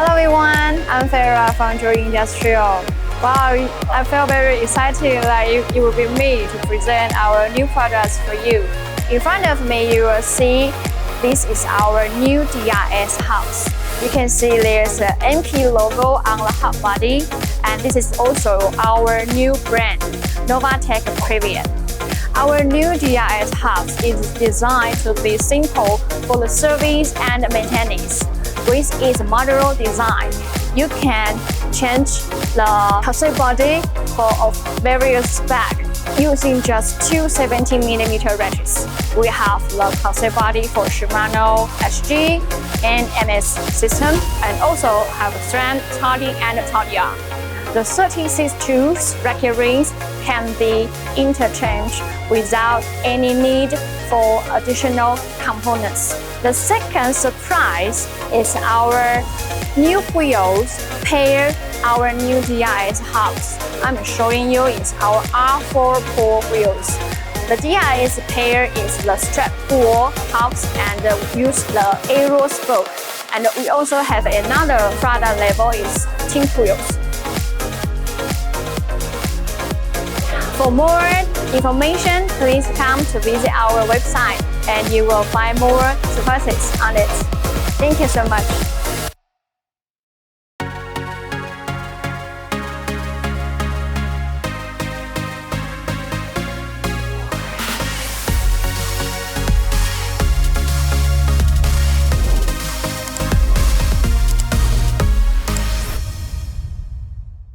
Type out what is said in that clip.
Hello everyone, I'm Farah from Joy Industrial. Wow, I feel very excited that it will be me to present our new products for you. In front of me, you will see this is our new DRS house. You can see there's an MP logo on the hub body, and this is also our new brand, Novatec Premium. Our new DRS house is designed to be simple for the service and maintenance. With its modular design, you can change the cassette body for various specs using just two 17mm ratchets. We have the cassette body for Shimano HG and Ms system, and also have strand, tardy, and Tardia. The 36 tooth racket rings can be interchanged without any need for additional components. The second surprise is our new wheels pair our new DRS hubs. I'm showing you is our R4 Pull wheels. The DRS pair is the strap pull hubs and use the aero spoke. And we also have another product level is tin wheels. For more information, please come to visit our website and you will find more surprises on it. Thank you so much.